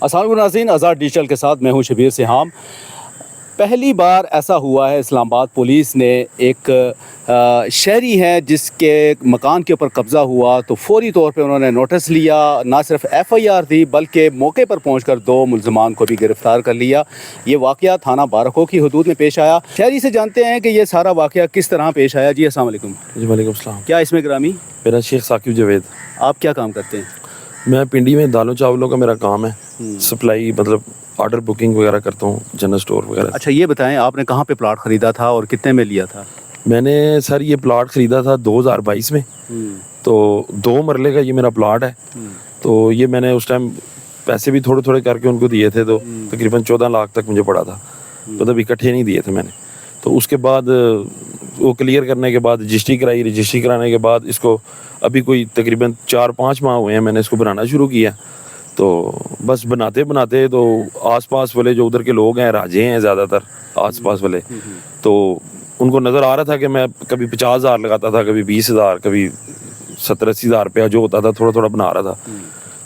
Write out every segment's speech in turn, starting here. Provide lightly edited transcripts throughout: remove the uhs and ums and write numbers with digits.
السلام علیکم ناظرین، آزاد ڈیجیٹل کے ساتھ میں ہوں شبیر سہام۔ پہلی بار ایسا ہوا ہے اسلام آباد پولیس نے ایک شہری ہیں جس کے مکان کے اوپر قبضہ ہوا تو فوری طور پہ انہوں نے نوٹس لیا، نہ صرف ایف آئی آر دی بلکہ موقع پر پہنچ کر 2 ملزمان کو بھی گرفتار کر لیا۔ یہ واقعہ تھانہ بارکھو کی حدود میں پیش آیا۔ شہری سے جانتے ہیں کہ یہ سارا واقعہ کس طرح پیش آیا۔ جی السلام علیکم۔ جی وعلیکم السلام۔ کیا اسم گرامی؟ میرا شیخ ثاقب جاوید۔ آپ کیا کام کرتے ہیں؟ میں پنڈی میں دالوں چاولوں کا میرا کام ہے، سپلائی مطلب آرڈر بکنگ وغیرہ کرتا ہوں، جنرل سٹور وغیرہ۔ اچھا یہ بتائیں آپ نے کہاں پہ پلاٹ خریدا تھا اور کتنے میں لیا تھا؟ میں نے سر یہ پلاٹ خریدا تھا 2022 میں، تو 2 مرلے کا یہ میرا پلاٹ ہے۔ تو یہ میں نے اس ٹائم پیسے بھی تھوڑے تھوڑے کر کے ان کو دیے تھے، تو تقریباً 14 لاکھ تک مجھے پڑا تھا، مطلب اکٹھے نہیں دیے تھے میں نے۔ تو اس کے بعد وہ کلیئر کرنے کے بعد رجسٹری کرائی، رجسٹری کرانے کے بعد اس کو ابھی کوئی تقریباً 4-5 ماہ ہوئے ہیں میں نے اس کو بنانا شروع کیا۔ تو بس بناتے بناتے تو آس پاس والے جو ادھر کے لوگ ہیں، راجے ہیں زیادہ تر آس پاس والے، تو ان کو نظر آ رہا تھا کہ میں کبھی 50,000 لگاتا تھا، کبھی 20,000، کبھی 70-80,000 روپیہ جو ہوتا تھا تھوڑا تھوڑا بنا رہا تھا۔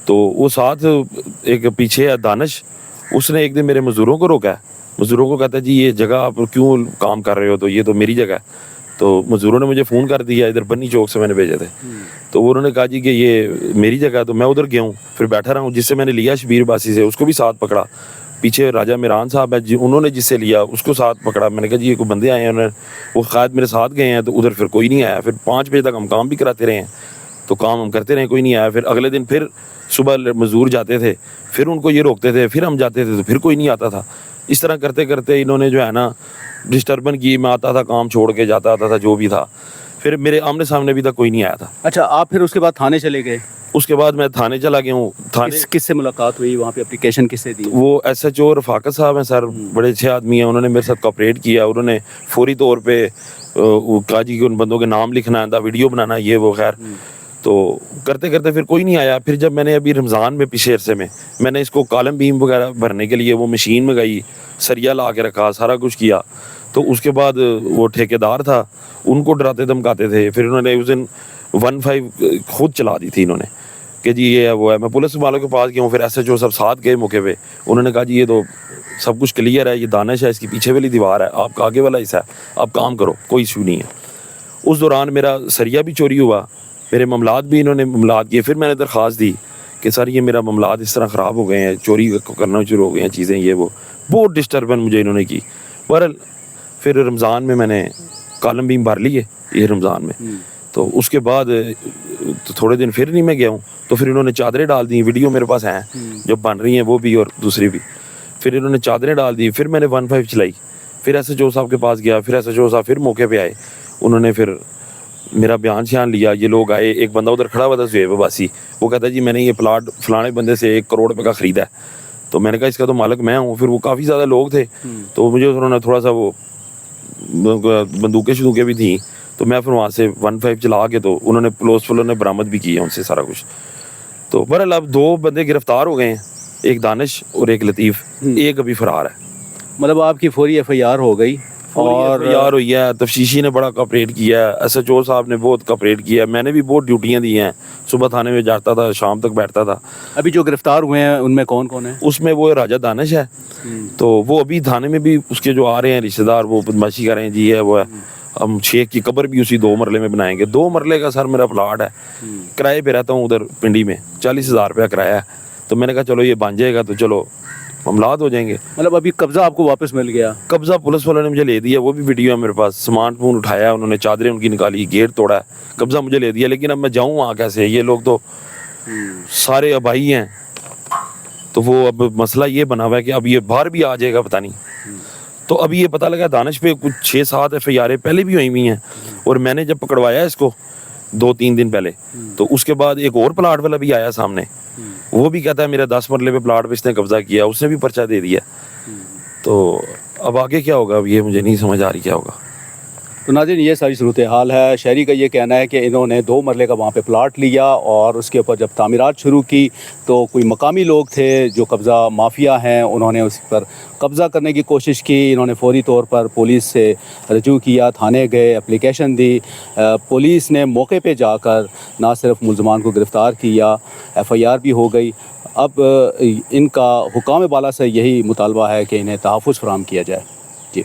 تو وہ ساتھ ایک پیچھے ہے دانش، اس نے ایک دن میرے مزدوروں کو روکا ہے، مزدوروں کو کہتا ہے جی یہ جگہ آپ کیوں کام کر رہے ہو، تو یہ تو میری جگہ ہے۔ تو مزدوروں نے مجھے فون کر دیا، ادھر بنی چوک سے میں نے بھیجے تھے، تو انہوں نے کہا جی کہ یہ میری جگہ ہے۔ تو میں ادھر گیا ہوں، پھر بیٹھا رہا ہوں، جس سے میں نے لیا شبیر باسی سے اس کو بھی ساتھ پکڑا، پیچھے راجہ میران صاحب ہے جی انہوں نے جس سے لیا اس کو ساتھ پکڑا۔ میں نے کہا جی یہ کوئی بندے آئے ہیں، انہوں نے وہ قائد میرے ساتھ گئے ہیں، تو ادھر پھر کوئی نہیں آیا۔ پھر 5 بجے تک ہم کام بھی کراتے رہے ہیں، تو کام ہم کرتے رہے، کوئی نہیں آیا۔ پھر اگلے دن پھر صبح مزدور جاتے تھے، پھر ان کو یہ روکتے تھے، پھر ہم جاتے تھے تو پھر کوئی نہیں آتا تھا۔ اس طرح کرتے کرتے انہوں نے جو ہے نا ڈسٹربن کی، میں آتا تھا کام چھوڑ کے جاتا تھا جو بھی تھا، پھر میرے آمنے سامنے بھی تک کوئی نہیں آیا تھا۔ اچھا آپ پھر اس کے بعد تھانے چلے گئے؟ اس کے بعد میں تھانے چلا گیا ہوں۔ تھانے کس سے ملاقات ہوئی وہاں پہ؟ اپلیکیشن کس سے دی؟ وہ ایس ایچ او رفاقت صاحب ہیں سر، بڑے اچھے آدمی ہیں، انہوں نے میرے ساتھ کوآپریٹ کیا۔ انہوں نے فوری طور پہ کہا جی کہ ان بندوں کے نام لکھنا ہے، ویڈیو بنانا، یہ وہ خیر۔ تو کرتے کرتے پھر کوئی نہیں آیا۔ پھر جب میں نے ابھی رمضان میں پچھلے عرصے میں نے اس کو کالم بیم وغیرہ بھرنے کے لیے وہ مشین میں گئی، سریا لا کے رکھا، سارا کچھ کیا۔ تو اس کے بعد وہ ٹھیکیدار تھا، ان کو ڈراتے دھمکاتے تھے۔ پھر انہوں نے اس دن 15 خود چلا دی تھی انہوں نے کہ جی یہ ہے وہ ہے۔ میں پولیس والوں کے پاس گیا ہوں، پھر ایس ایچ او سب ساتھ گئے موقع پہ، انہوں نے کہا جی یہ تو سب کچھ کلیئر ہے، یہ دانش ہے، اس کی پیچھے والی دیوار ہے، آپ کا آگے والا حصہ ہے، آپ کام کرو، کوئی ایشو نہیں ہے۔ اس دوران میرا سریا بھی چوری ہوا، میرے معاملات بھی انہوں نے معاملات کیے۔ پھر میں نے درخواست دی کہ سر یہ میرا معاملات اس طرح خراب ہو گئے ہیں، چوری کرنا شروع ہو گئے ہیں چیزیں، یہ وہ بہت ڈسٹربن مجھے انہوں نے کی۔ بہرحال پھر رمضان میں نے کالم بیم بھر لیے، یہ رمضان میں۔ تو اس کے بعد تھوڑے دن پھر نہیں میں گیا ہوں، تو پھر انہوں نے چادریں ڈال دی، ویڈیو میرے پاس ہیں جو بن رہی ہیں وہ بھی اور دوسری بھی۔ پھر انہوں نے چادریں ڈال دی، پھر میں نے 15 چلائی، پھر ایس ایچ او صاحب کے پاس گیا، پھر ایس ایچ او صاحب پھر موقع پہ آئے، انہوں نے پھر میرا بیان شیان لیا۔ یہ لوگ آئے، ایک بندہ ادھر کھڑا ہوا تھا زہیب عباسی، وہ کہتا ہے جی میں نے یہ پلاٹ فلانے بندے سے 1 کروڑ روپے کا خریدا ہے۔ تو میں نے کہا اس کا تو مالک میں ہوں۔ پھر وہ کافی زیادہ لوگ تھے، تو مجھے انہوں نے تھوڑا سا وہ بندوقیں بھی تھیں، تو میں پھر وہاں سے 15 چلا کے تو انہوں نے پولیس والوں نے برآمد بھی کی ہے ان سے سارا کچھ۔ تو بہرحال اب 2 بندے گرفتار ہو گئے ہیں، ایک دانش اور ایک لطیف، ایک ابھی فرار ہے۔ مطلب آپ کی فوری ایف آئی آر ہو گئی اور یار ہوئی ہے، تفتیشی نے بڑا کوآپریٹ کیا ہے، ایس ایچ او صاحب نے بہت کوآپریٹ کیا ہے، میں نے بھی بہت ڈیوٹیاں دی ہیں، صبح تھانے میں جاتا تھا، شام تک بیٹھتا تھا۔ ابھی جو گرفتار ہوئے ہیں ان میں کون کون ہیں؟ اس میں وہ راجہ دانش ہے، تو وہ ابھی تھانے میں بھی اس کے جو آ رہے ہیں رشتہ دار، وہ بدماشی کر رہے ہیں جی یہ وہ ہے، ہم شیخ کی قبر بھی اسی 2 مرلے میں بنائیں گے۔ 2 مرلے کا سر میرا پلاٹ ہے، کرائے پہ رہتا ہوں ادھر پنڈی میں، 40,000 روپیہ کرایہ ہے۔ تو میں نے کہا چلو یہ بن جائے گا تو چلو معاملات ہو جائیں گے۔ مطلب ابھی قبضہ آپ کو واپس مل گیا؟ قبضہ پولیس والوں نے مجھے لے دیا، وہ بھی ویڈیو ہے میرے پاس، سامان اٹھایا انہوں نے، چادریں ان کی نکالی، گیٹ توڑا ہے، قبضہ مجھے لے دیا۔ لیکن اب میں جاؤں وہاں کیسے؟ یہ لوگ تو سارے آبائی ہیں، تو وہ اب مسئلہ یہ بنا ہوا ہے کہ اب یہ باہر بھی آ جائے گا پتہ نہیں۔ تو ابھی یہ پتہ لگا دانش پہ کچھ 6-7 ایف آئی آر پہلے بھی ہوئی ہیں، اور میں نے جب پکڑوایا اس کو 2-3 دن پہلے، تو اس کے بعد ایک اور پلاٹ والا بھی آیا سامنے، وہ بھی کہتا ہے میرا 10 مرلے پہ پلاٹ پہ اس نے قبضہ کیا، اس نے بھی پرچہ دے دیا۔ تو اب آگے کیا ہوگا اب یہ مجھے نہیں سمجھ آ رہی کیا ہوگا۔ تو ناظرین یہ ساری صورتحال ہے۔ شہری کا یہ کہنا ہے کہ انہوں نے 2 مرلے کا وہاں پہ پلاٹ لیا اور اس کے اوپر جب تعمیرات شروع کی تو کوئی مقامی لوگ تھے جو قبضہ مافیا ہیں، انہوں نے اس پر قبضہ کرنے کی کوشش کی۔ انہوں نے فوری طور پر پولیس سے رجوع کیا، تھانے گئے، اپلیکیشن دی۔ پولیس نے موقع پہ جا کر نہ صرف ملزمان کو گرفتار کیا، ایف آئی آر بھی ہو گئی۔ اب ان کا حکام بالا سے یہی مطالبہ ہے کہ انہیں تحفظ فراہم کیا جائے. جی.